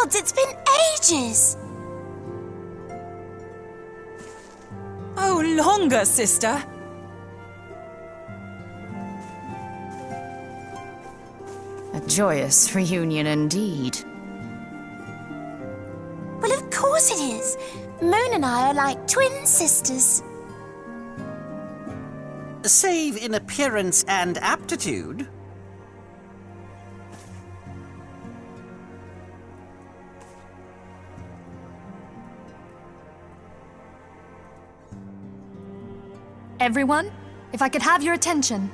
gods, it's been ages! Oh, longer, sister. A joyous reunion indeed. Well, of course it is. Moon and I are like twin sisters. Save in appearance and aptitude. Everyone, if I could have your attention.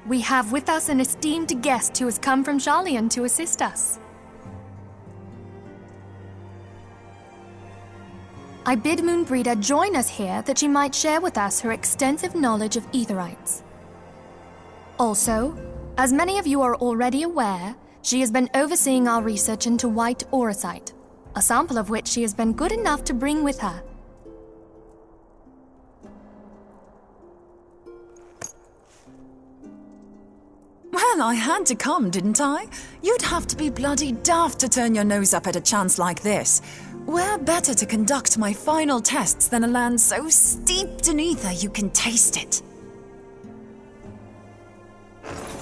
We have with us an esteemed guest who has come from Sharlayan to assist us. I bid Moonbreeder join us here that she might share with us her extensive knowledge of Aetherites. Also, as many of you are already aware, she has been overseeing our research into white auracite, a sample of which she has been good enough to bring with her. Well, I had to come, didn't I? You'd have to be bloody daft to turn your nose up at a chance like this. Where better to conduct my final tests than a land so steeped in ether you can taste it?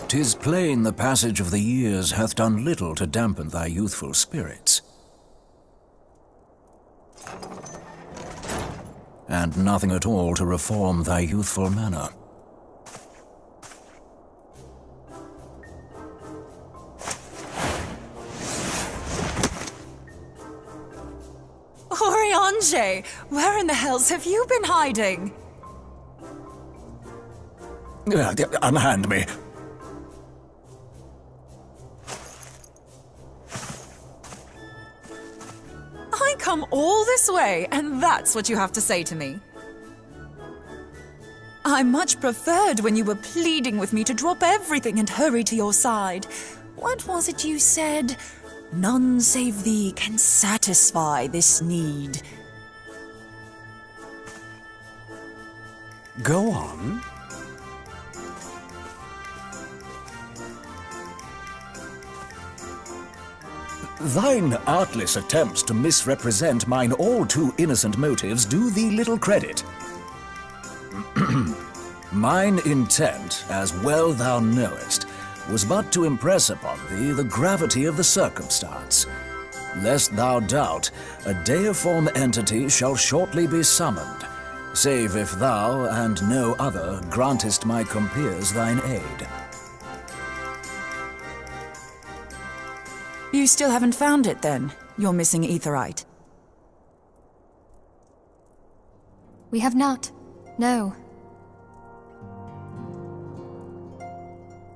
'Tis plain the passage of the years hath done little to dampen thy youthful spirits. And nothing at all to reform thy youthful manner. Oriange, where in the hells have you been hiding? Unhand me. I come all this way, and that's what you have to say to me. I much preferred when you were pleading with me to drop everything and hurry to your side. What was it you said? None save thee can satisfy this need. Go on. Thine artless attempts to misrepresent mine all too innocent motives do thee little credit. Mine intent, as well thou knowest, was but to impress upon thee the gravity of the circumstance. Lest thou doubt, a deiform entity shall shortly be summoned, save if thou and no other grantest my compeers thine aid. You still haven't found it, then, your missing Aetherite? We have not, no.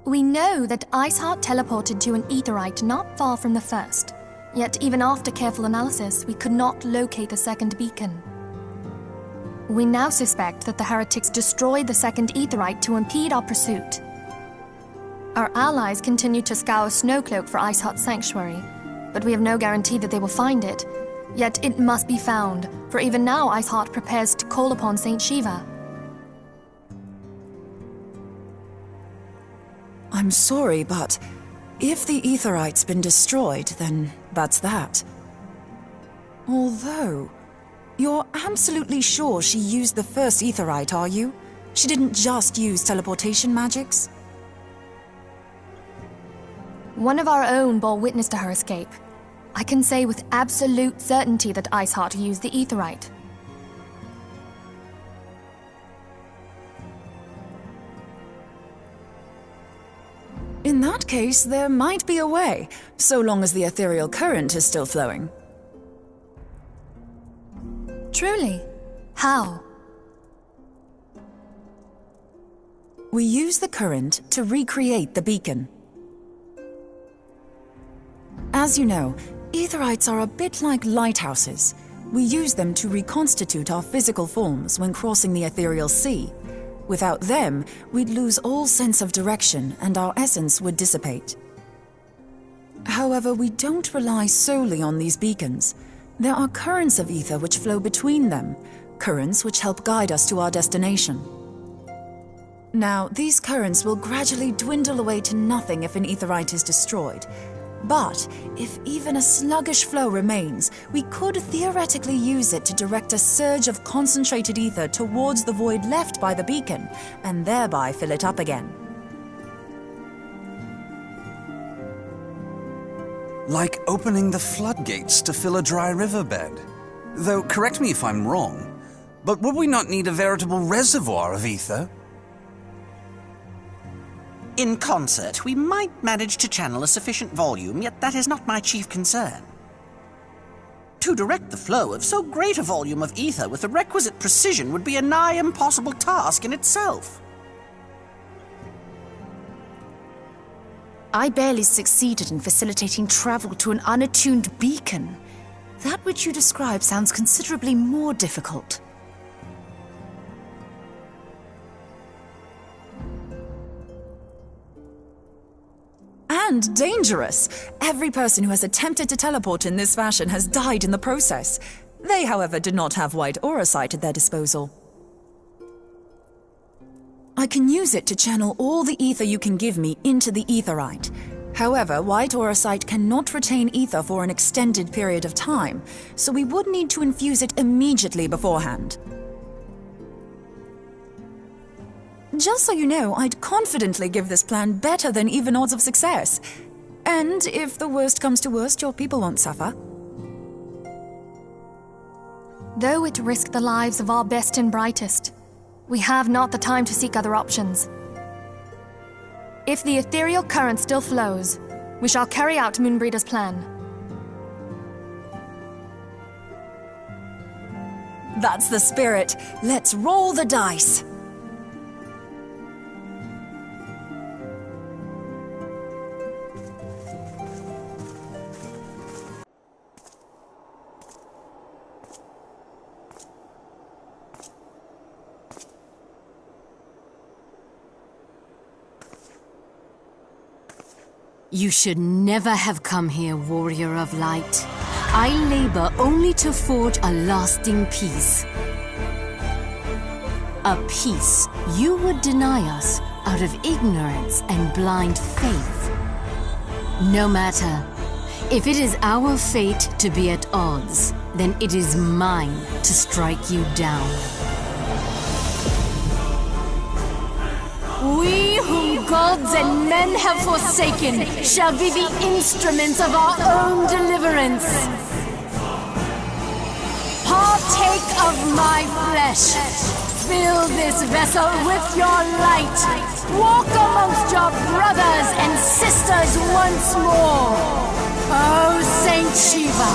We know that Iceheart teleported to an Aetherite not far from the first, yet even after careful analysis, we could not locate the second beacon. We now suspect that the heretics destroyed the second Aetherite to impede our pursuit. Our allies continue to scour Snowcloak for Iceheart's sanctuary, but we have no guarantee that they will find it. Yet it must be found, for even now Iceheart prepares to call upon Saint Shiva. I'm sorry, but if the Aetherite's been destroyed, then that's that. Although, you're absolutely sure she used the first Aetherite, are you? She didn't just use teleportation magics? One of our own bore witness to her escape. I can say with absolute certainty that Iceheart used the Aetherite. In that case, there might be a way, so long as the ethereal current is still flowing. Truly? How? We use the current to recreate the beacon. As you know, Aetherites are a bit like lighthouses. We use them to reconstitute our physical forms when crossing the ethereal sea. Without them, we'd lose all sense of direction and our essence would dissipate. However, we don't rely solely on these beacons. There are currents of ether which flow between them, currents which help guide us to our destination. Now, these currents will gradually dwindle away to nothing if an Aetherite is destroyed. But if even a sluggish flow remains, we could theoretically use it to direct a surge of concentrated ether towards the void left by the beacon, and thereby fill it up again. Like opening the floodgates to fill a dry riverbed. Though, correct me if I'm wrong, but would we not need a veritable reservoir of ether? In concert, we might manage to channel a sufficient volume, yet that is not my chief concern. To direct the flow of so great a volume of ether with the requisite precision would be a nigh impossible task in itself. I barely succeeded in facilitating travel to an unattuned beacon. That which you describe sounds considerably more difficult. And dangerous. Every person who has attempted to teleport in this fashion has died in the process. They, however, did not have white aura sight at their disposal. I can use it to channel all the ether you can give me into the aetherite. However, white aura sight cannot retain ether for an extended period of time, so we would need to infuse it immediately beforehand. Just so you know, I'd confidently give this plan better than even odds of success. And if the worst comes to worst, your people won't suffer. Though it risked the lives of our best and brightest, we have not the time to seek other options. If the ethereal current still flows, we shall carry out Moonbreeder's plan. That's the spirit. Let's roll the dice. You should never have come here, warrior of light. I labor only to forge a lasting peace. A peace you would deny us out of ignorance and blind faith. No matter. If it is our fate to be at odds, then it is mine to strike you down. We whom gods and men have forsaken shall be the instruments of our own deliverance. Partake of my flesh. Fill this vessel with your light. Walk amongst your brothers and sisters once more. Oh, Saint Shiva,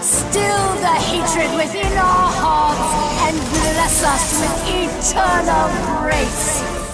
still the hatred within our hearts and bless us with eternal grace.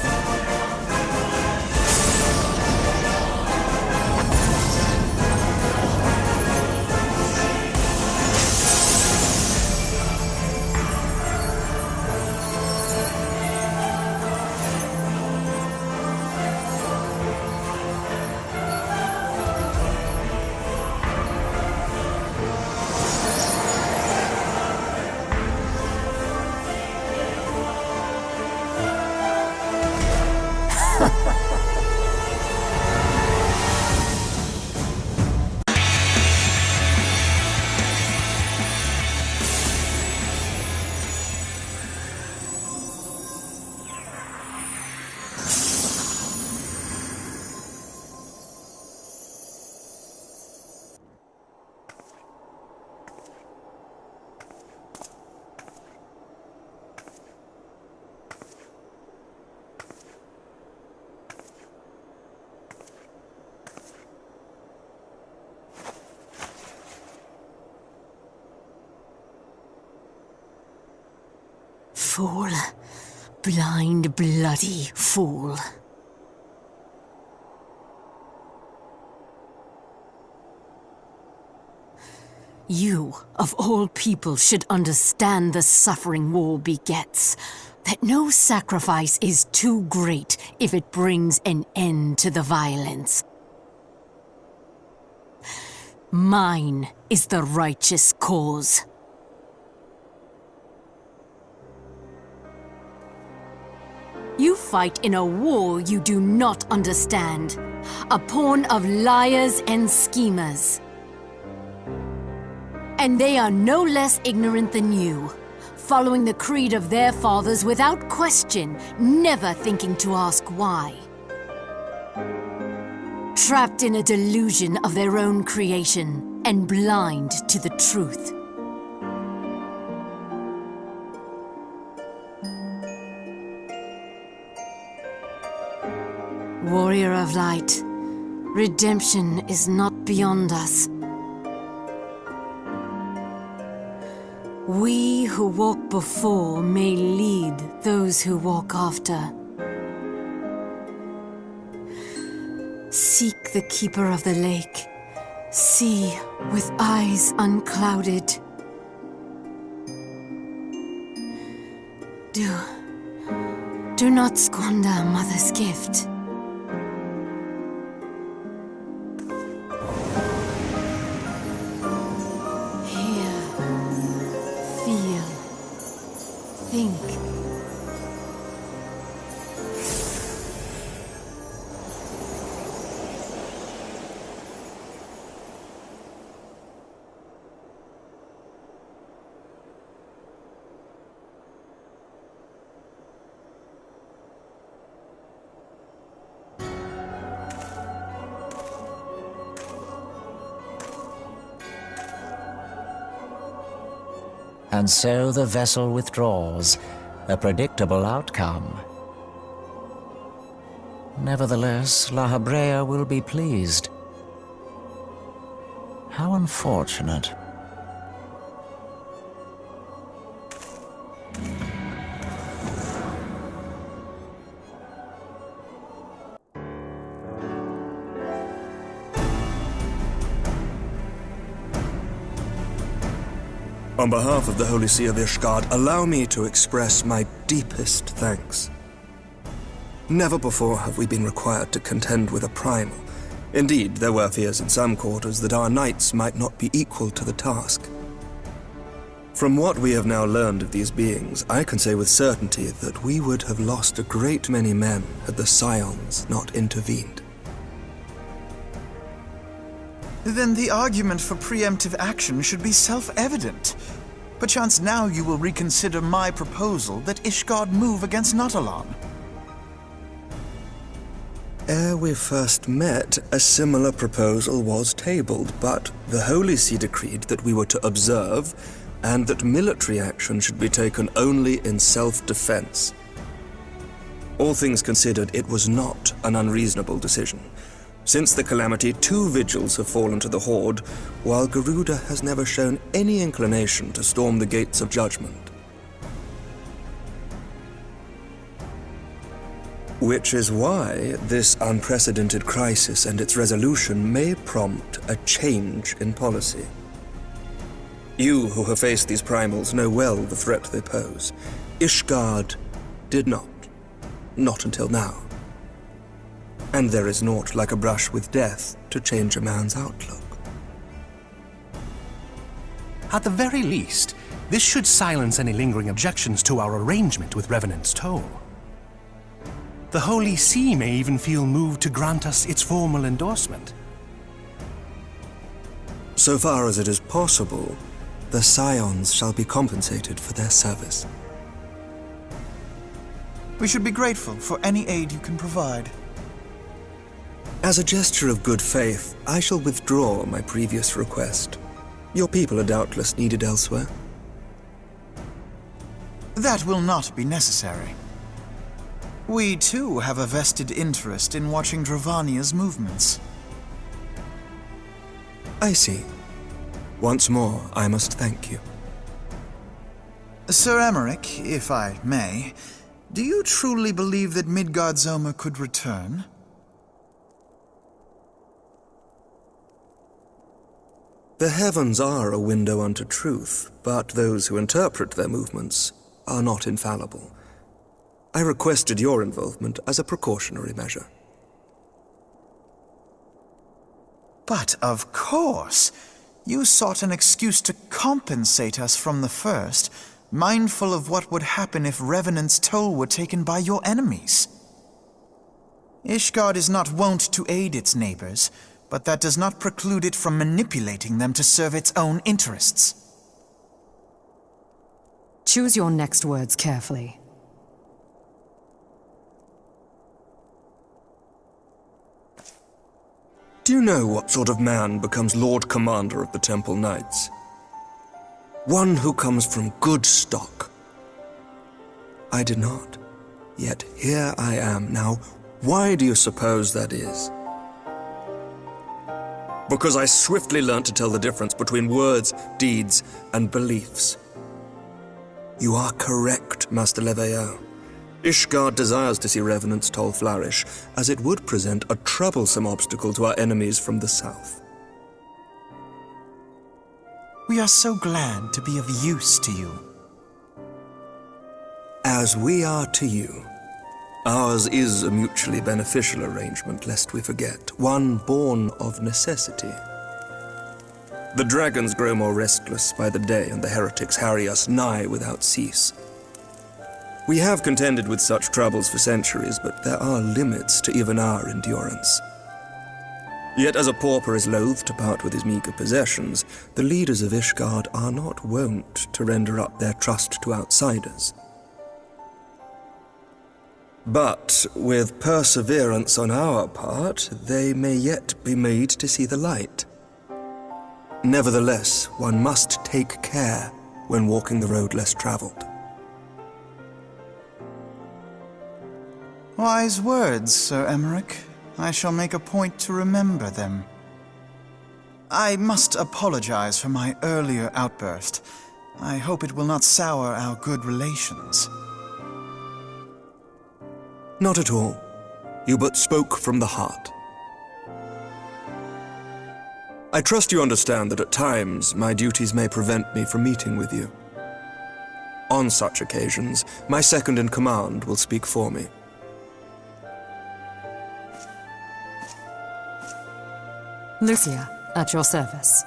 Fool. Blind, bloody fool. You, of all people, should understand the suffering war begets. That no sacrifice is too great if it brings an end to the violence. Mine is the righteous cause. You fight in a war you do not understand. A pawn of liars and schemers. And they are no less ignorant than you, following the creed of their fathers without question, never thinking to ask why. Trapped in a delusion of their own creation, and blind to the truth. Warrior of light, redemption is not beyond us. We who walk before may lead those who walk after. Seek the keeper of the lake. See with eyes unclouded. Do not squander Mother's gift. And so the vessel withdraws, a predictable outcome. Nevertheless, La Habrea will be pleased. How unfortunate. On behalf of the Holy See of Ishgard, allow me to express my deepest thanks. Never before have we been required to contend with a primal. Indeed, there were fears in some quarters that our knights might not be equal to the task. From what we have now learned of these beings, I can say with certainty that we would have lost a great many men had the Scions not intervened. Then the argument for preemptive action should be self-evident. Perchance now you will reconsider my proposal that Ishgard move against Natalan. Ere we first met, a similar proposal was tabled, but the Holy See decreed that we were to observe, and that military action should be taken only in self-defense. All things considered, it was not an unreasonable decision. Since the calamity, 2 vigils have fallen to the Horde, while Garuda has never shown any inclination to storm the gates of judgment. Which is why this unprecedented crisis and its resolution may prompt a change in policy. You who have faced these primals know well the threat they pose. Ishgard did not. Not until now. And there is naught like a brush with death to change a man's outlook. At the very least, this should silence any lingering objections to our arrangement with Revenant's Toll. The Holy See may even feel moved to grant us its formal endorsement. So far as it is possible, the Scions shall be compensated for their service. We should be grateful for any aid you can provide. As a gesture of good faith, I shall withdraw my previous request. Your people are doubtless needed elsewhere. That will not be necessary. We, too, have a vested interest in watching Dravania's movements. I see. Once more, I must thank you. Sir Emmerich, if I may, do you truly believe that Midgard-Zoma could return? The heavens are a window unto truth, but those who interpret their movements are not infallible. I requested your involvement as a precautionary measure. But of course, you sought an excuse to compensate us from the first, mindful of what would happen if Revenant's toll were taken by your enemies. Ishgard is not wont to aid its neighbors, but that does not preclude it from manipulating them to serve its own interests. Choose your next words carefully. Do you know what sort of man becomes Lord Commander of the Temple Knights? One who comes from good stock. I did not. Yet here I am now. Why do you suppose that is? Because I swiftly learnt to tell the difference between words, deeds, and beliefs. You are correct, Master Leveilleur. Ishgard desires to see Revenant's toll flourish, as it would present a troublesome obstacle to our enemies from the south. We are so glad to be of use to you. As we are to you. Ours is a mutually beneficial arrangement, lest we forget, one born of necessity. The dragons grow more restless by the day, and the heretics harry us nigh without cease. We have contended with such troubles for centuries, but there are limits to even our endurance. Yet as a pauper is loath to part with his meager possessions, the leaders of Ishgard are not wont to render up their trust to outsiders. But with perseverance on our part, they may yet be made to see the light. Nevertheless, one must take care when walking the road less traveled. Wise words, Sir Emmerich. I shall make a point to remember them. I must apologize for my earlier outburst. I hope it will not sour our good relations. Not at all. You but spoke from the heart. I trust you understand that at times my duties may prevent me from meeting with you. On such occasions, my second-in-command will speak for me. Lucia, at your service.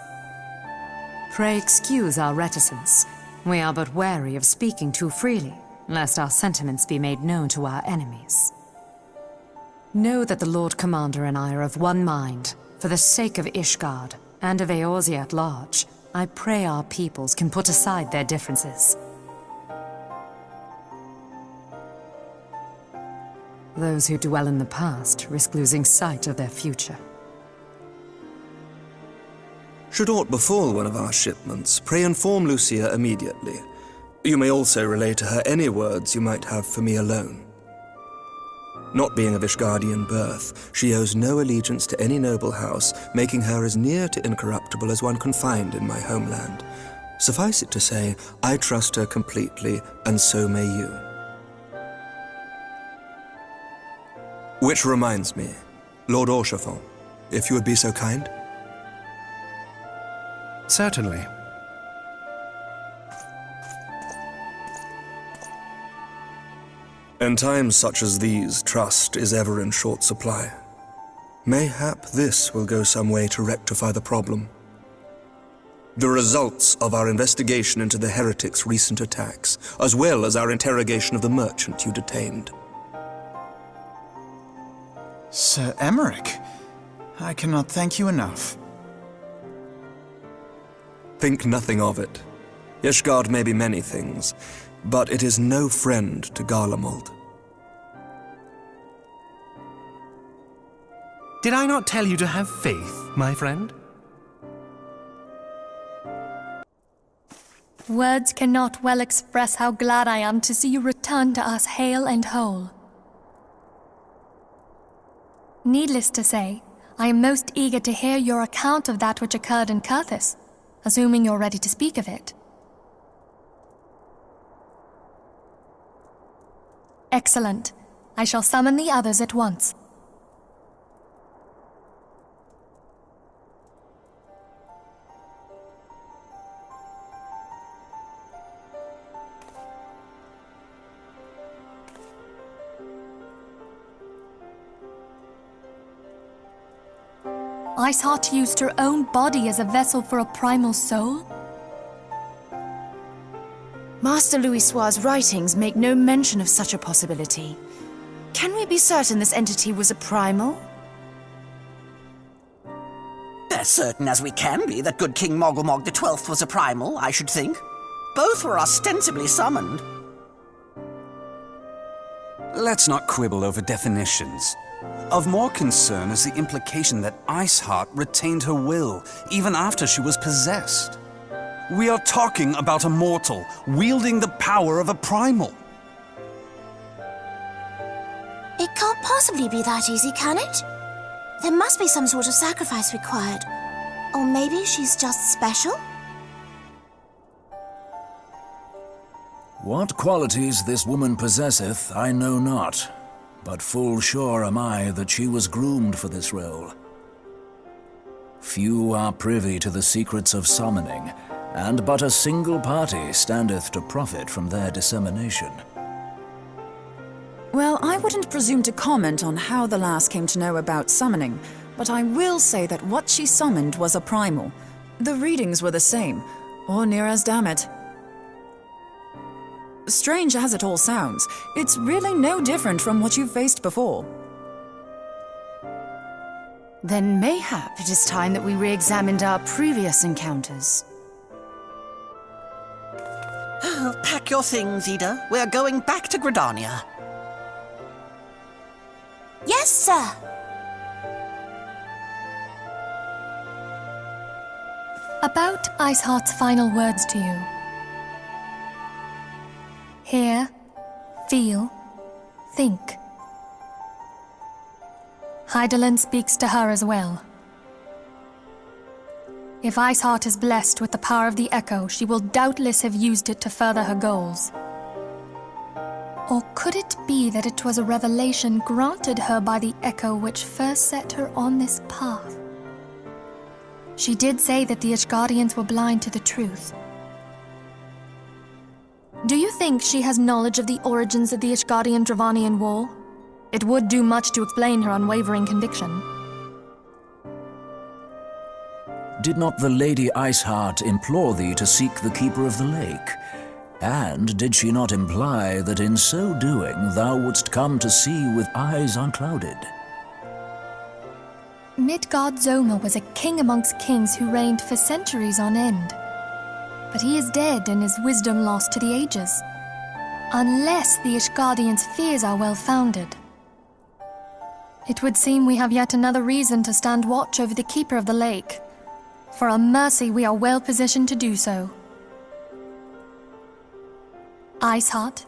Pray excuse our reticence. We are but wary of speaking too freely, lest our sentiments be made known to our enemies. Know that the Lord Commander and I are of one mind. For the sake of Ishgard, and of Eorzea at large, I pray our peoples can put aside their differences. Those who dwell in the past risk losing sight of their future. Should aught befall one of our shipments, pray inform Lucia immediately. You may also relay to her any words you might have for me alone. Not being of Ishgardian birth, she owes no allegiance to any noble house, making her as near to incorruptible as one can find in my homeland. Suffice it to say, I trust her completely, and so may you. Which reminds me, Lord Orchefort, if you would be so kind. Certainly. In times such as these, trust is ever in short supply. Mayhap this will go some way to rectify the problem. The results of our investigation into the heretics' recent attacks, as well as our interrogation of the merchant you detained. Sir Emmerich, I cannot thank you enough. Think nothing of it. Ishgard may be many things, but it is no friend to Garlemald. Did I not tell you to have faith, my friend? Words cannot well express how glad I am to see you return to us hale and whole. Needless to say, I am most eager to hear your account of that which occurred in Kurthis, assuming you're ready to speak of it. Excellent. I shall summon the others at once. Iceheart used her own body as a vessel for a primal soul? Master Master Louisoix's writings make no mention of such a possibility. Can we be certain this entity was a primal? As certain as we can be that good King Mogulmog XII was a primal, I should think. Both were ostensibly summoned. Let's not quibble over definitions. Of more concern is the implication that Iceheart retained her will, even after she was possessed. We are talking about a mortal, wielding the power of a primal. It can't possibly be that easy, can it? There must be some sort of sacrifice required. Or maybe she's just special? What qualities this woman possesseth, I know not, but full sure am I that she was groomed for this role. Few are privy to the secrets of summoning, and but a single party standeth to profit from their dissemination. Well, I wouldn't presume to comment on how the lass came to know about summoning, but I will say that what she summoned was a primal. The readings were the same, or near as damn it. Strange as it all sounds, it's really no different from what you've faced before. Then mayhap it is time that we re-examined our previous encounters. Pack your things, Ida. We're going back to Gridania. Yes, sir. About Iceheart's final words to you. Hear, feel, think. Hydaelyn speaks to her as well. If Iceheart is blessed with the power of the Echo, she will doubtless have used it to further her goals. Or could it be that it was a revelation granted her by the Echo which first set her on this path? She did say that the Ishgardians were blind to the truth. Do you think she has knowledge of the origins of the Ishgardian-Dravanian War? It would do much to explain her unwavering conviction. Did not the Lady Iceheart implore thee to seek the Keeper of the Lake? And did she not imply that in so doing thou wouldst come to see with eyes unclouded? Midgard-Zoma was a king amongst kings who reigned for centuries on end. But he is dead and his wisdom lost to the ages. Unless the Ishgardians' fears are well-founded. It would seem we have yet another reason to stand watch over the Keeper of the Lake. For a mercy, we are well positioned to do so. Iceheart,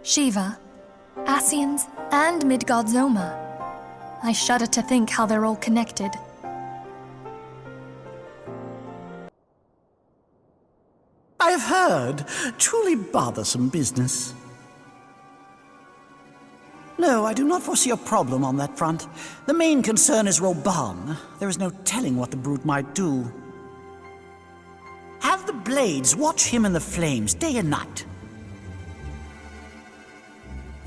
Shiva, Ascians, and Midgard-Zoma. I shudder to think how they're all connected. I have heard. Truly bothersome business. No, I do not foresee a problem on that front. The main concern is Roban. There is no telling what the brute might do. Have the blades watch him in the flames day and night.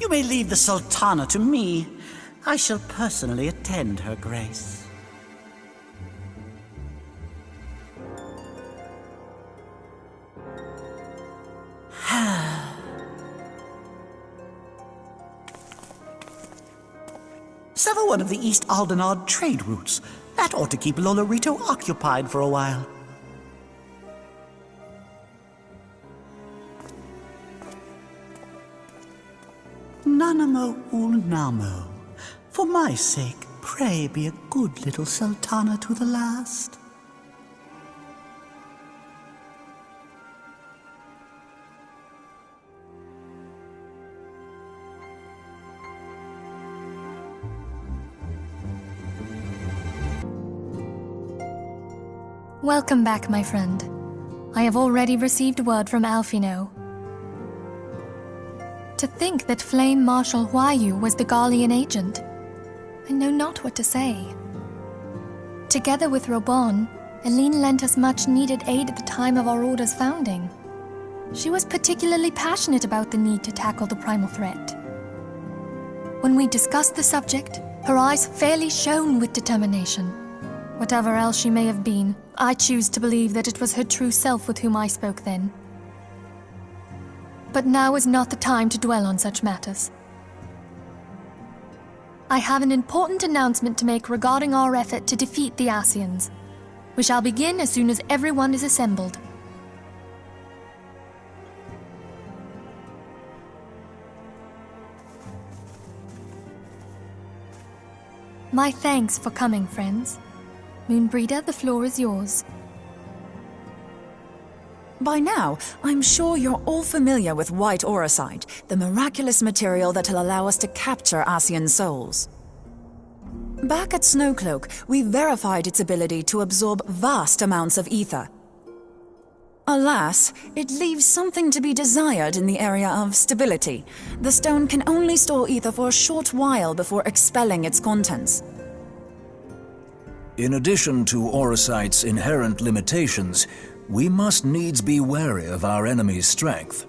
You may leave the Sultana to me. I shall personally attend her grace. Sever one of the East Aldenard trade routes. That ought to keep Lolorito occupied for a while. Nanamo Ulnamo. For my sake, pray be a good little Sultana to the last. Welcome back, my friend. I have already received word from Alfino. To think that Flame Marshal Huayu was the Garlean agent. I know not what to say. Together with Robon, Eline lent us much-needed aid at the time of our Order's founding. She was particularly passionate about the need to tackle the primal threat. When we discussed the subject, her eyes fairly shone with determination. Whatever else she may have been, I choose to believe that it was her true self with whom I spoke then. But now is not the time to dwell on such matters. I have an important announcement to make regarding our effort to defeat the Asians. We shall begin as soon as everyone is assembled. My thanks for coming, friends. Moonbreeder, the floor is yours. By now, I'm sure you're all familiar with white auracite, the miraculous material that'll allow us to capture Asian souls. Back at Snowcloak, we verified its ability to absorb vast amounts of ether. Alas, it leaves something to be desired in the area of stability. The stone can only store ether for a short while before expelling its contents. In addition to auracite's inherent limitations, we must needs be wary of our enemy's strength.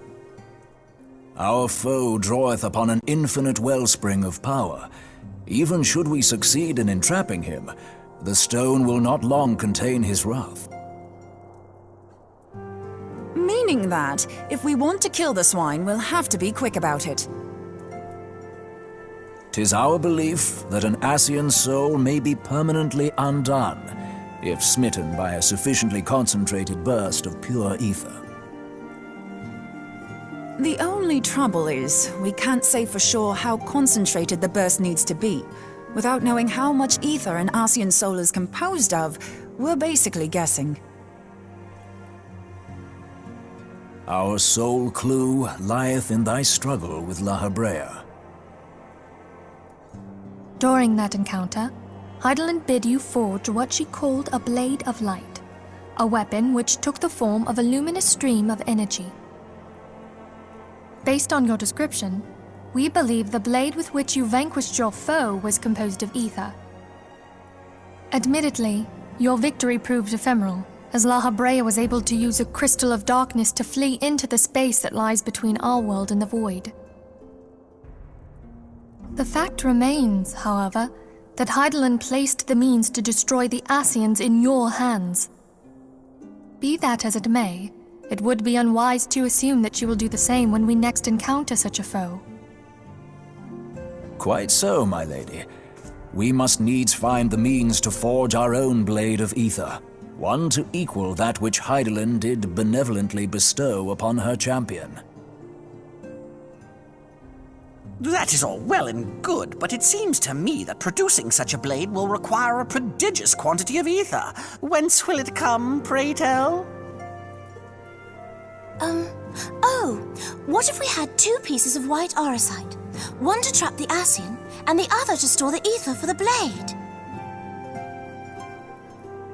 Our foe draweth upon an infinite wellspring of power. Even should we succeed in entrapping him, the stone will not long contain his wrath. Meaning that, if we want to kill the swine, we'll have to be quick about it. 'Tis our belief that an Asian soul may be permanently undone, if smitten by a sufficiently concentrated burst of pure ether. The only trouble is, we can't say for sure how concentrated the burst needs to be. Without knowing how much ether an Asian soul is composed of, we're basically guessing. Our sole clue lieth in thy struggle with La Hebrea. During that encounter, Heidelin bid you forge what she called a Blade of Light, a weapon which took the form of a luminous stream of energy. Based on your description, we believe the blade with which you vanquished your foe was composed of ether. Admittedly, your victory proved ephemeral, as La Hebrea was able to use a crystal of darkness to flee into the space that lies between our world and the void. The fact remains, however, that Heidelin placed the means to destroy the Asians in your hands. Be that as it may, it would be unwise to assume that you will do the same when we next encounter such a foe. Quite so, my lady. We must needs find the means to forge our own blade of ether, one to equal that which Heidelin did benevolently bestow upon her champion. That is all well and good, but it seems to me that producing such a blade will require a prodigious quantity of ether. Whence will it come, pray tell? What if we had 2 pieces of white auracite? One to trap the Asian, and the other to store the ether for the blade.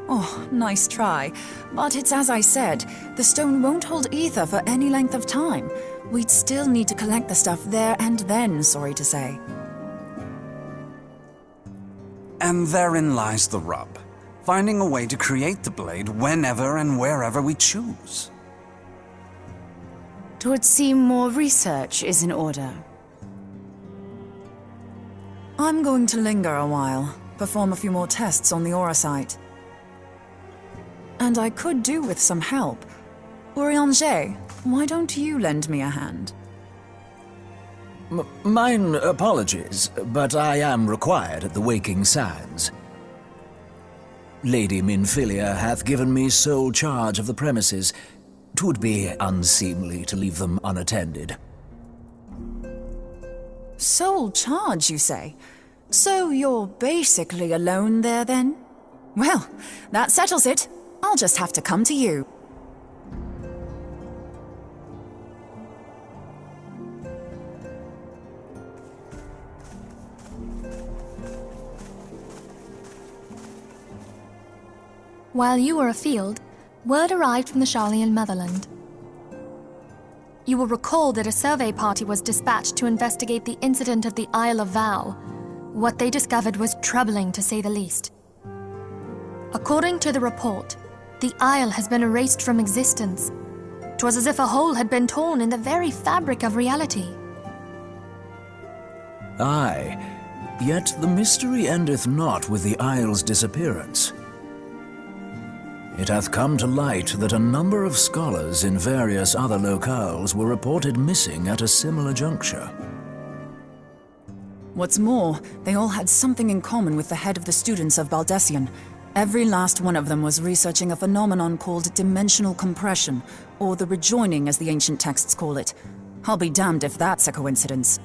Oh, nice try. But it's as I said, the stone won't hold ether for any length of time. We'd still need to collect the stuff there and then, sorry to say. And therein lies the rub. Finding a way to create the blade whenever and wherever we choose. 'Twould seem more research is in order. I'm going to linger a while, perform a few more tests on the auracite. And I could do with some help. Urianger, why don't you lend me a hand? Mine apologies, but I am required at the Waking Sands. Lady Minfilia hath given me sole charge of the premises. 'Twould be unseemly to leave them unattended. Sole charge, you say? So you're basically alone there, then? Well, that settles it. I'll just have to come to you. While you were afield, word arrived from the Sharlayan motherland. You will recall that a survey party was dispatched to investigate the incident of the Isle of Vow. What they discovered was troubling, to say the least. According to the report, the isle has been erased from existence. 'Twas as if a hole had been torn in the very fabric of reality. Aye, yet the mystery endeth not with the isle's disappearance. it hath come to light that a number of scholars in various other locales were reported missing at a similar juncture. What's more, they all had something in common with the head of the students of Baldessian. Every last one of them was researching a phenomenon called dimensional compression, or the rejoining as the ancient texts call it. I'll be damned if that's a coincidence.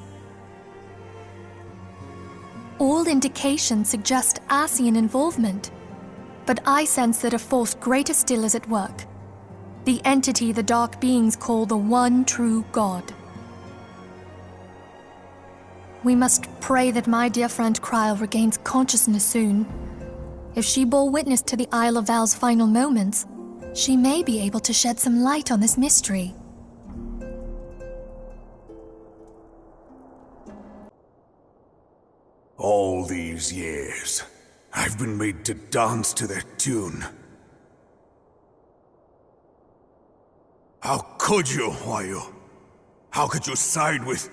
All indications suggest Ascian involvement, but I sense that a force greater still is at work. The entity the Dark Beings call the One True God. We must pray that my dear friend Kryl regains consciousness soon. If she bore witness to the Isle of Val's final moments, she may be able to shed some light on this mystery. All these years, I've been made to dance to their tune. How could you, Wayu? How could you side with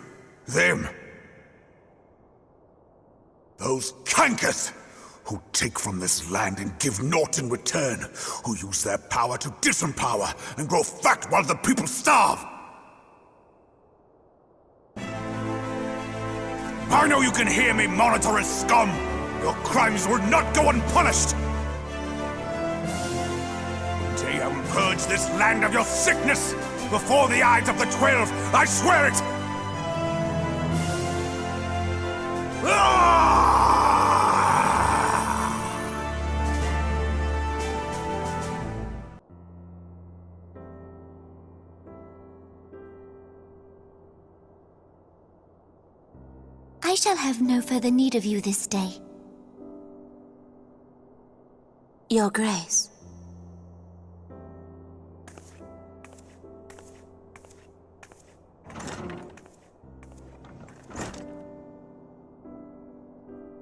them? Those cankers who take from this land and give naught in return, who use their power to disempower and grow fat while the people starve. I know you can hear me, monitorist scum! Your crimes will not go unpunished! Until you purge this land of your sickness before the eyes of the 12, I swear it! I shall have no further need of you this day. Your Grace.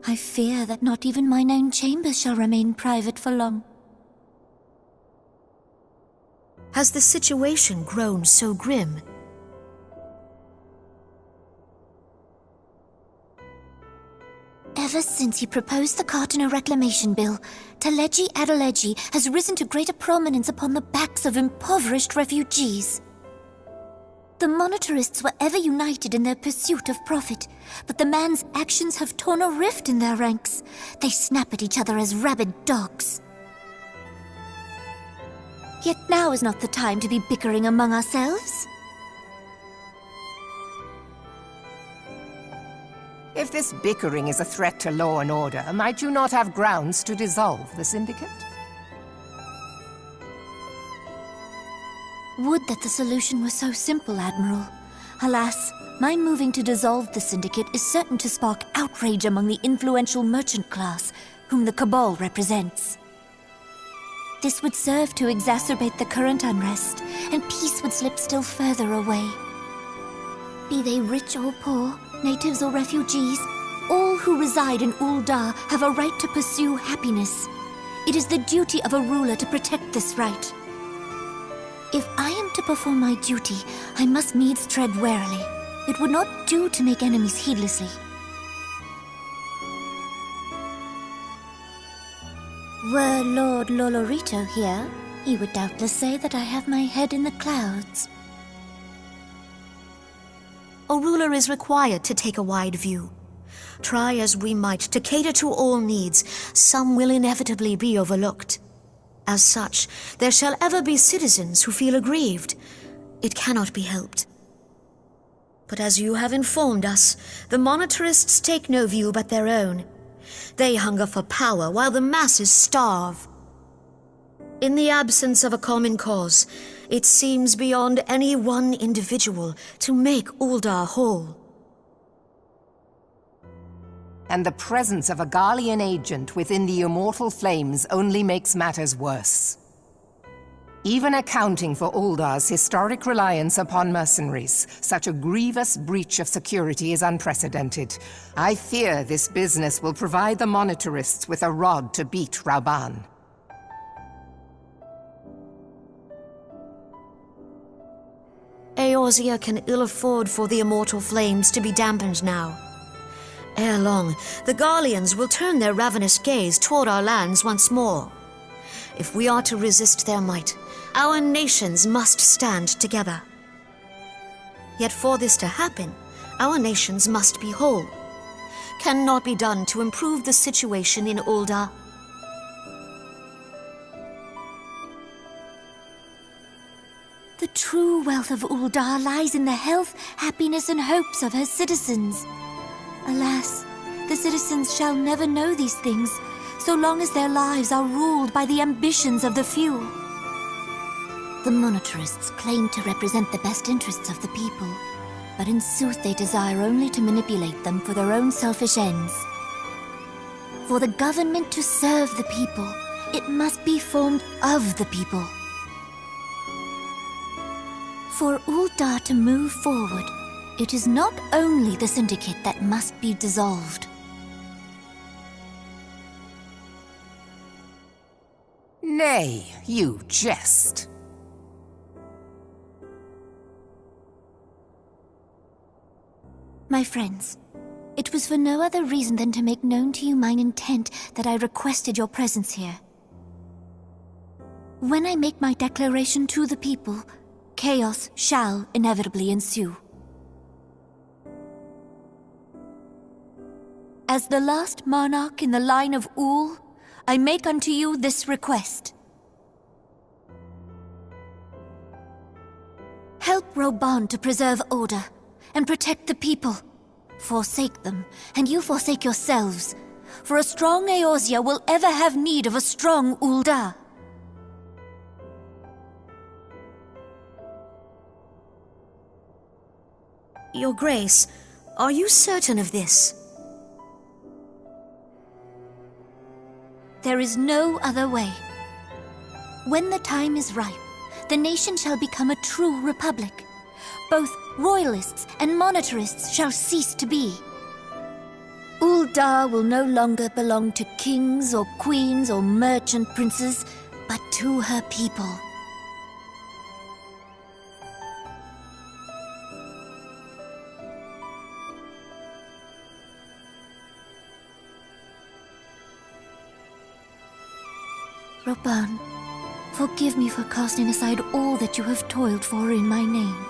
I fear that not even mine own chambers shall remain private for long. Has the situation grown so grim? Ever since he proposed the Cartiner Reclamation Bill, Teleji Adeleji has risen to greater prominence upon the backs of impoverished refugees. The Monitorists were ever united in their pursuit of profit, but the man's actions have torn a rift in their ranks. They snap at each other as rabid dogs. Yet now is not the time to be bickering among ourselves. If this bickering is a threat to law and order, might you not have grounds to dissolve the Syndicate? Would that the solution were so simple, Admiral. Alas, my moving to dissolve the Syndicate is certain to spark outrage among the influential merchant class, whom the Cabal represents. This would serve to exacerbate the current unrest, and peace would slip still further away. Be they rich or poor, natives or refugees, all who reside in Ul'dah have a right to pursue happiness. It is the duty of a ruler to protect this right. If I am to perform my duty, I must needs tread warily. It would not do to make enemies heedlessly. Were Lord Lolorito here, he would doubtless say that I have my head in the clouds. A ruler is required to take a wide view. Try as we might to cater to all needs, some will inevitably be overlooked. As such, there shall ever be citizens who feel aggrieved. It cannot be helped. But as you have informed us, the Monitorists take no view but their own. They hunger for power while the masses starve. In the absence of a common cause, it seems beyond any one individual to make Ul'dah whole. And the presence of a Garlean agent within the Immortal Flames only makes matters worse. Even accounting for Ul'dah's historic reliance upon mercenaries, such a grievous breach of security is unprecedented. I fear this business will provide the Monitorists with a rod to beat Rauban. Eorzea can ill afford for the Immortal Flames to be dampened now. Ere long, the Garleans will turn their ravenous gaze toward our lands once more. If we are to resist their might, our nations must stand together. Yet for this to happen, our nations must be whole. Cannot be done to improve the situation in Ul'dah. The true wealth of Ul'dah lies in the health, happiness, and hopes of her citizens. Alas, the citizens shall never know these things, so long as their lives are ruled by the ambitions of the few. The monetarists claim to represent the best interests of the people, but in sooth they desire only to manipulate them for their own selfish ends. For the government to serve the people, it must be formed of the people. For Ul'dah to move forward, it is not only the Syndicate that must be dissolved. Nay, you jest. My friends, it was for no other reason than to make known to you mine intent that I requested your presence here. When I make my declaration to the people, chaos shall inevitably ensue. As the last monarch in the line of Ul, I make unto you this request. Help Roban to preserve order and protect the people. Forsake them, and you forsake yourselves, for a strong Eorzea will ever have need of a strong Ul'dah. Your Grace, are you certain of this? There is no other way. When the time is ripe, the nation shall become a true republic. Both royalists and monetarists shall cease to be. Ul'dah will no longer belong to kings or queens or merchant princes, but to her people. Roban, forgive me for casting aside all that you have toiled for in my name.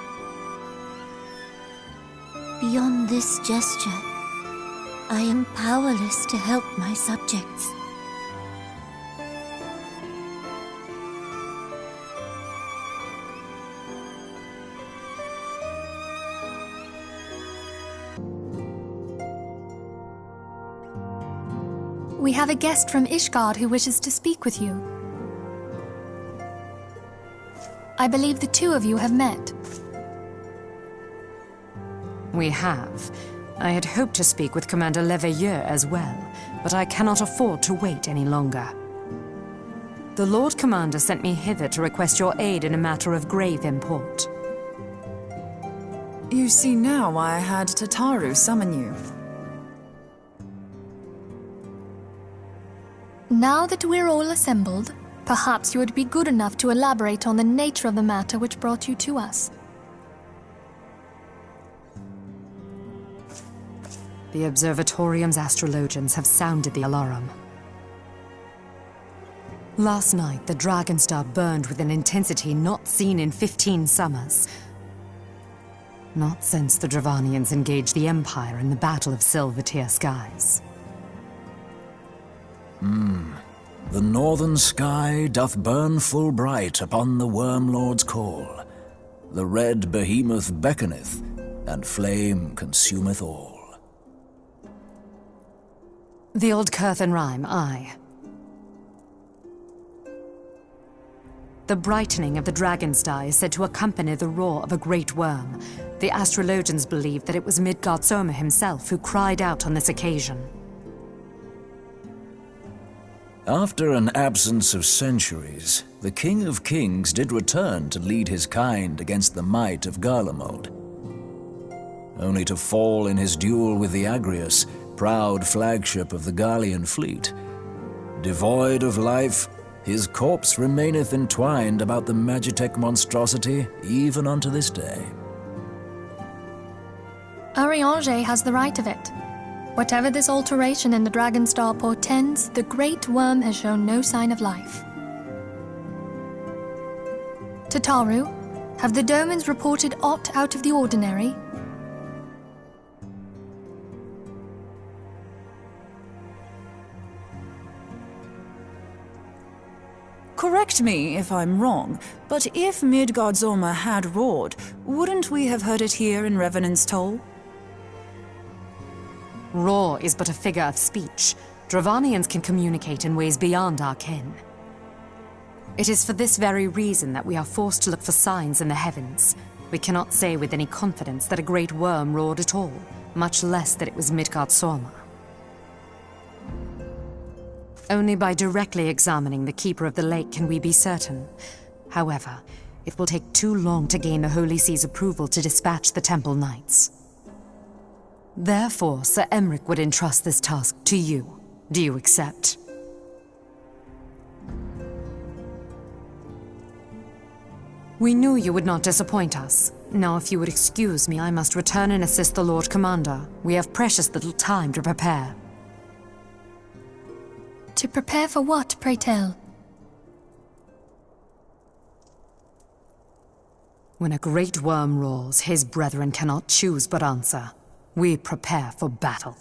Beyond this gesture, I am powerless to help my subjects. We have a guest from Ishgard who wishes to speak with you. I believe the two of you have met. We have. I had hoped to speak with Commander Leveilleur as well, but I cannot afford to wait any longer. The Lord Commander sent me hither to request your aid in a matter of grave import. You see now why I had Tataru summon you. Now that we're all assembled, perhaps you would be good enough to elaborate on the nature of the matter which brought you to us. The Observatorium's astrologians have sounded the alarm. Last night, the Dragonstar burned with an intensity not seen in 15 summers. Not since the Dravanians engaged the Empire in the Battle of Silvertear Skies. The northern sky doth burn full bright upon the Wormlord's call. The red behemoth beckoneth, and flame consumeth all. The old Curthan rhyme, aye. The brightening of the Dragonstar is said to accompany the roar of a great worm. The astrologians believe that it was Midgard Soma himself who cried out on this occasion. After an absence of centuries, the King of Kings did return to lead his kind against the might of Garlemald, only to fall in his duel with the Agrius, proud flagship of the Garlean fleet. Devoid of life, his corpse remaineth entwined about the Magitech monstrosity even unto this day. Ariange has the right of it. Whatever this alteration in the Dragonstar portends, the Great Worm has shown no sign of life. Tataru, have the Domans reported aught out of the ordinary? Correct me if I'm wrong, but if Midgardsormr had roared, wouldn't we have heard it here in Revenant's Toll? Roar is but a figure of speech. Dravanians can communicate in ways beyond our ken. It is for this very reason that we are forced to look for signs in the heavens. We cannot say with any confidence that a great worm roared at all, much less that it was Midgardsormr. Only by directly examining the Keeper of the Lake can we be certain. However, it will take too long to gain the Holy See's approval to dispatch the Temple Knights. Therefore, Sir Emmerich would entrust this task to you. Do you accept? We knew you would not disappoint us. Now, if you would excuse me, I must return and assist the Lord Commander. We have precious little time to prepare. To prepare for what, pray tell? When a great worm roars, his brethren cannot choose but answer. We prepare for battle.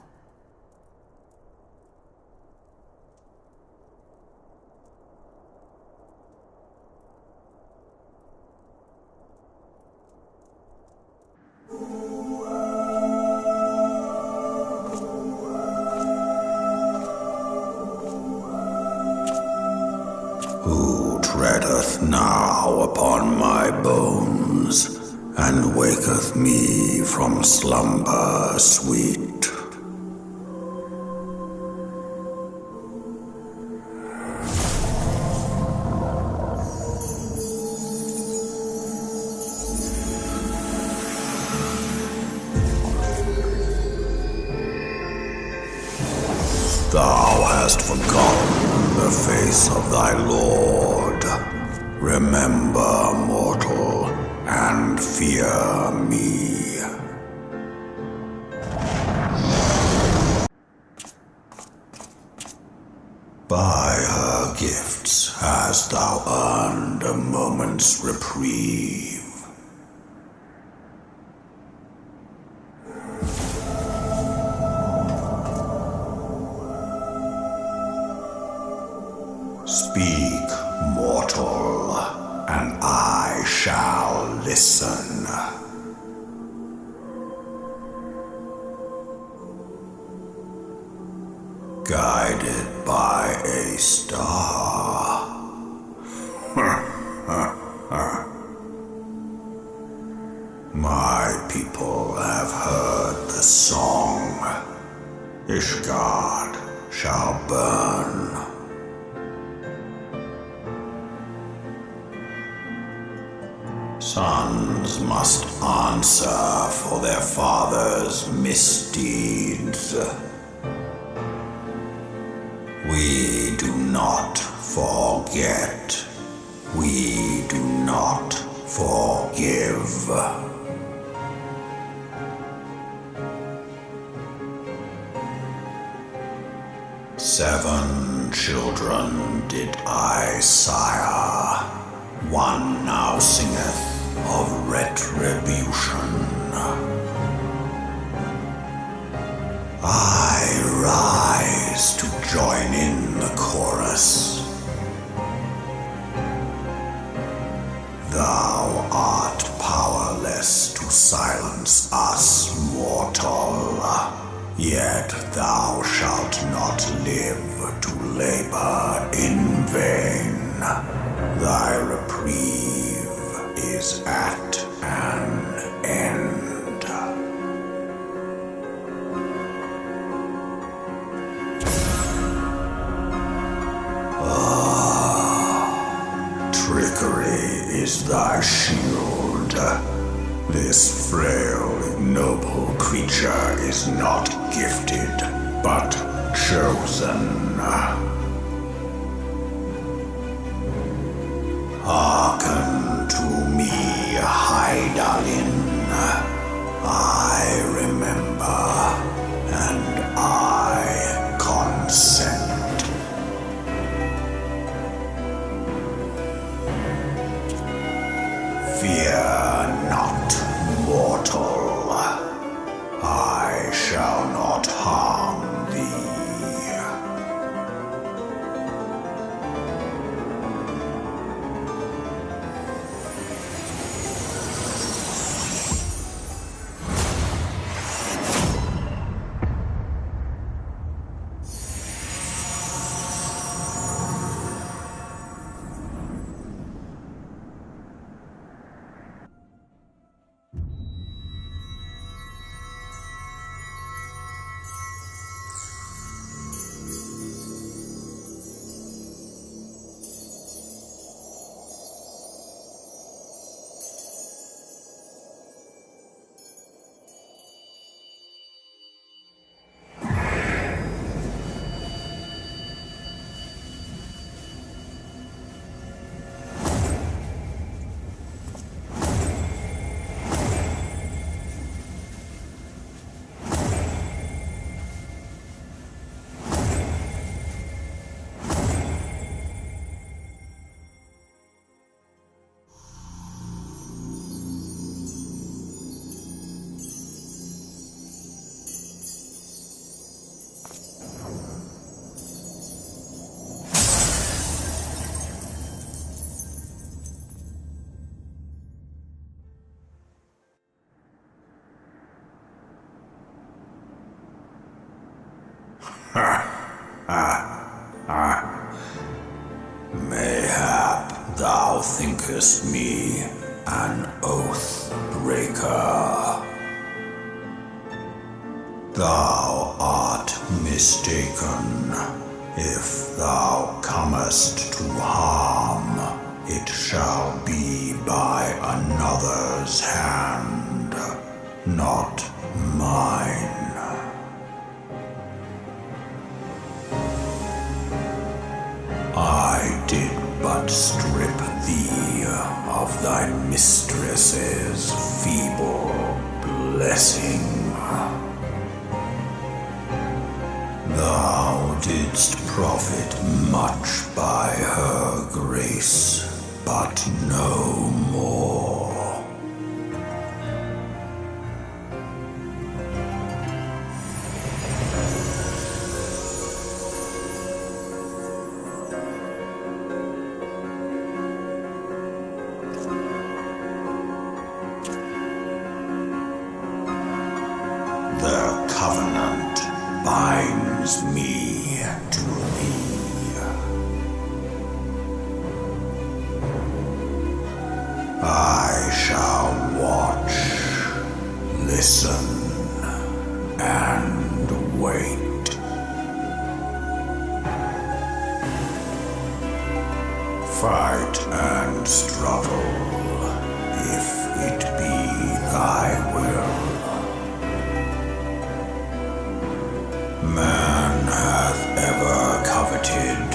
Who treadeth now upon my bones, and waketh me from slumber sweet? Thou hast forgotten the face of thy Lord. Remember, mortal, and fear me. By her gifts hast thou earned a moment's reprieve. Speak, mortal, and I shall listen. Guided by a star. My people have heard the song. Ishgard shall burn. Sons must answer for their father's misdeeds. We do not forget. We do not forgive. Seven children did I sire. One now singeth of retribution. I rise to join in the chorus. Thou art powerless to silence us, mortal. Yet thou shalt not live to labor in vain. Thy reprieve is at an end. Trickery is thy shield. This frail, ignoble creature is not gifted, but chosen. Hearken to me, Hydaelyn. I remember, and I consent. shall not harm thee. Mayhap thou thinkest me an oath breaker. Thou art mistaken. If thou comest to harm, it shall be by another's hand, not mine. I did but strip thee of thy mistress's feeble blessing. Thou didst profit much by her grace, but no more. The covenant binds me to thee. I shall watch, listen, and wait. Fight and struggle, if it be thy will. Man hath ever coveted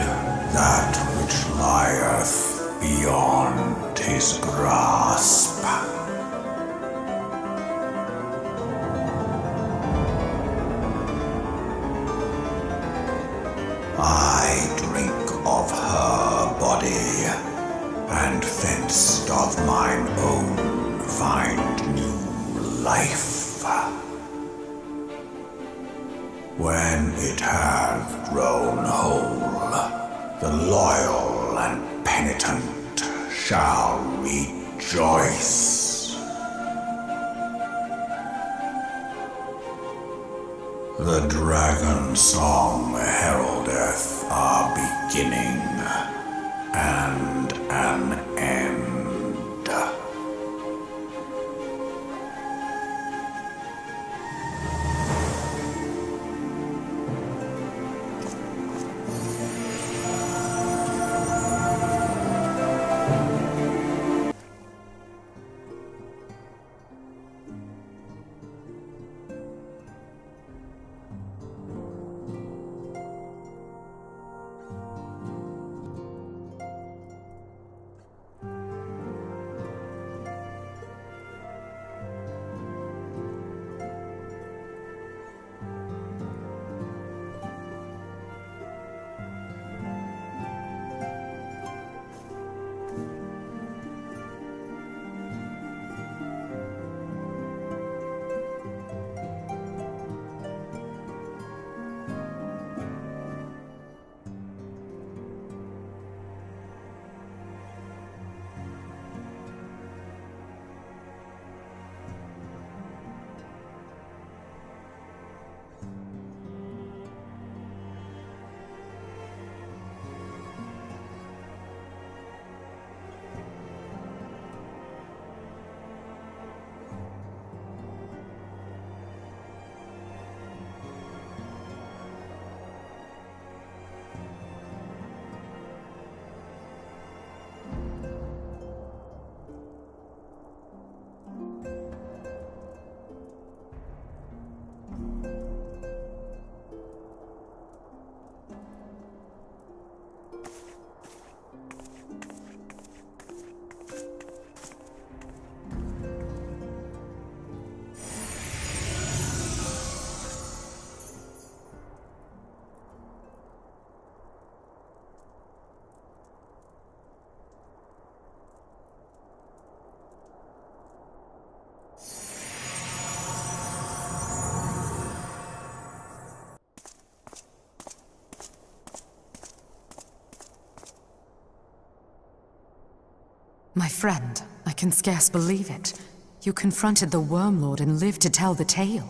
that which lieth beyond his grasp. I drink of her body, and thence doth mine own find new life. When it hath grown whole, the loyal and penitent shall rejoice. The dragon song heraldeth our beginning and an end. My friend, I can scarce believe it. You confronted the Worm Lord and lived to tell the tale.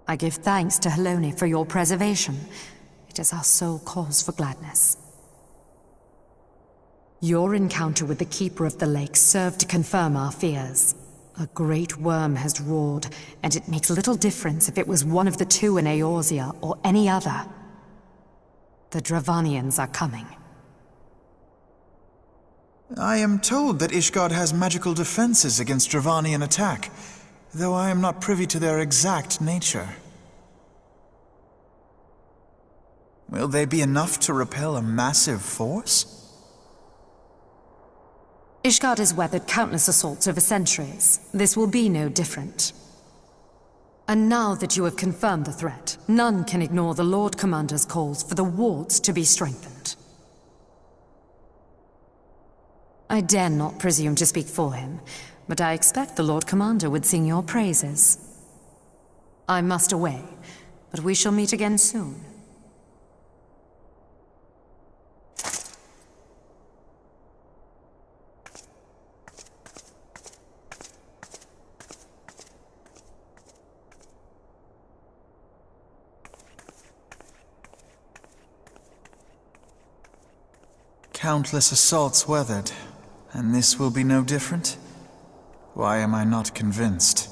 I give thanks to Helone for your preservation. It is our sole cause for gladness. Your encounter with the Keeper of the Lake served to confirm our fears. A great worm has roared, and it makes little difference if it was one of the two in Eorzea or any other. The Dravanians are coming. I am told that Ishgard has magical defenses against Dravanian attack, though I am not privy to their exact nature. Will they be enough to repel a massive force? Ishgard has weathered countless assaults over centuries. This will be no different. And now that you have confirmed the threat, none can ignore the Lord Commander's calls for the wards to be strengthened. I dare not presume to speak for him, but I expect the Lord Commander would sing your praises. I must away, but we shall meet again soon. Countless assaults weathered, and this will be no different? Why am I not convinced?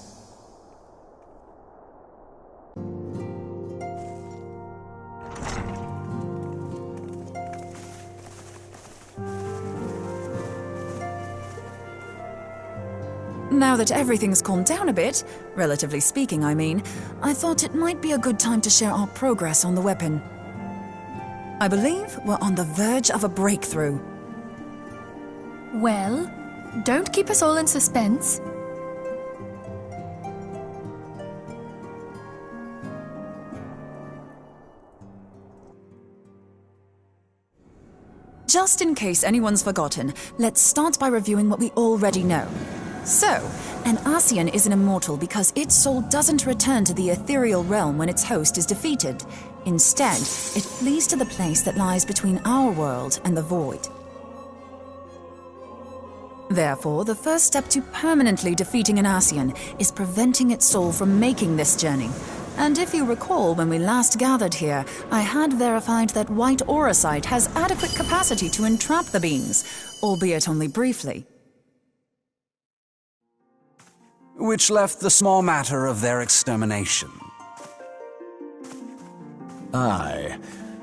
Now that everything's calmed down a bit, relatively speaking I mean, I thought it might be a good time to share our progress on the weapon. I believe we're on the verge of a breakthrough. Well, don't keep us all in suspense. Just in case anyone's forgotten, let's start by reviewing what we already know. So, an Ascian is an immortal because its soul doesn't return to the ethereal realm when its host is defeated. Instead, it flees to the place that lies between our world and the void. Therefore, the first step to permanently defeating an Ascian is preventing its soul from making this journey. And if you recall, when we last gathered here, I had verified that White Auracite has adequate capacity to entrap the beings, albeit only briefly. Which left the small matter of their extermination. Aye.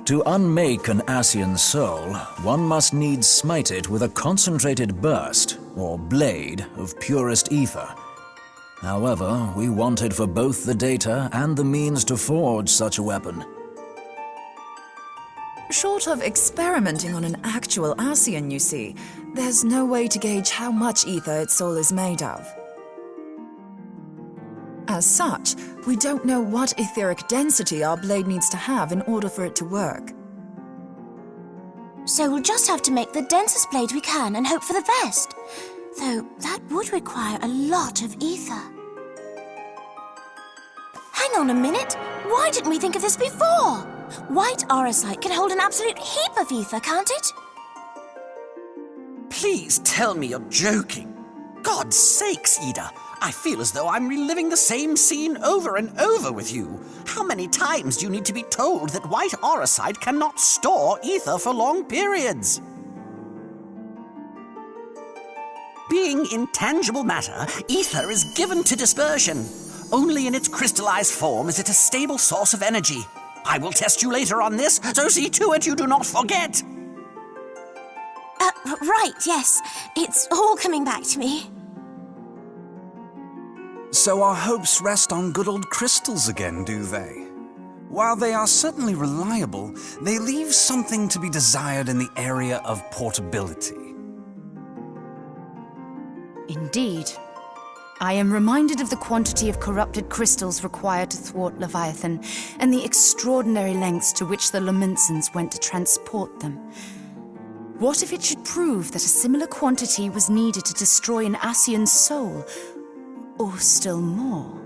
To unmake an Ascian soul, one must needs smite it with a concentrated burst, or blade, of purest ether. However, we wanted for both the data and the means to forge such a weapon. Short of experimenting on an actual Ascian, you see, there's no way to gauge how much ether its soul is made of. As such, we don't know what etheric density our blade needs to have in order for it to work. So we'll just have to make the densest blade we can and hope for the best. Though that would require a lot of ether. Hang on a minute! Why didn't we think of this before? White Auracite can hold an absolute heap of ether, can't it? Please tell me you're joking. God's sakes, Ida. I feel as though I'm reliving the same scene over and over with you. How many times do you need to be told that White Auracite cannot store ether for long periods? Being intangible matter, ether is given to dispersion. Only in its crystallized form is it a stable source of energy. I will test you later on this, so see to it you do not forget. Right, yes. It's all coming back to me. So our hopes rest on good old crystals again, do they? While they are certainly reliable, they leave something to be desired in the area of portability. Indeed. I am reminded of the quantity of corrupted crystals required to thwart Leviathan, and the extraordinary lengths to which the Lamentsons went to transport them. What if it should prove that a similar quantity was needed to destroy an Ascian's soul? Or still more?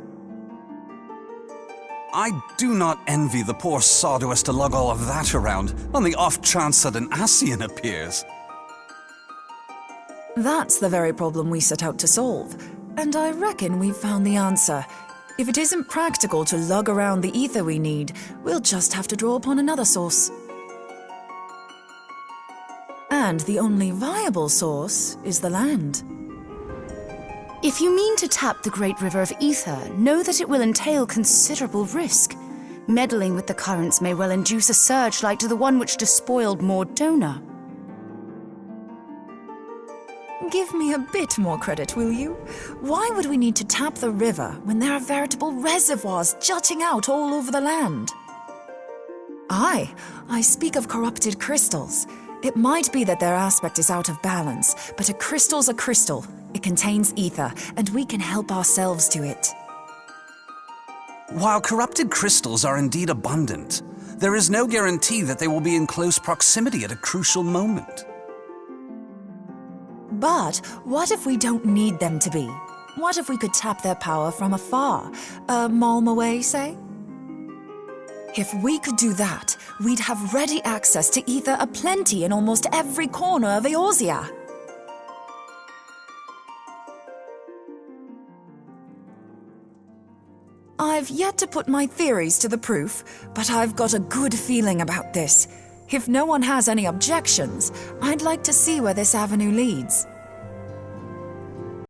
I do not envy the poor sod who has to lug all of that around on the off chance that an Ascian appears. That's the very problem we set out to solve, and I reckon we've found the answer. If it isn't practical to lug around the ether we need, we'll just have to draw upon another source. And the only viable source is the land. If you mean to tap the Great River of Ether, know that it will entail considerable risk. Meddling with the currents may well induce a surge like to the one which despoiled Mordona. Give me a bit more credit, will you? Why would we need to tap the river when there are veritable reservoirs jutting out all over the land? I speak of corrupted crystals. It might be that their aspect is out of balance, but a crystal's a crystal. It contains ether, and we can help ourselves to it. While corrupted crystals are indeed abundant, there is no guarantee that they will be in close proximity at a crucial moment. But what if we don't need them to be? What if we could tap their power from afar? A malm away, say? If we could do that, we'd have ready access to ether aplenty in almost every corner of Eorzea. I've yet to put my theories to the proof, but I've got a good feeling about this. If no one has any objections, I'd like to see where this avenue leads.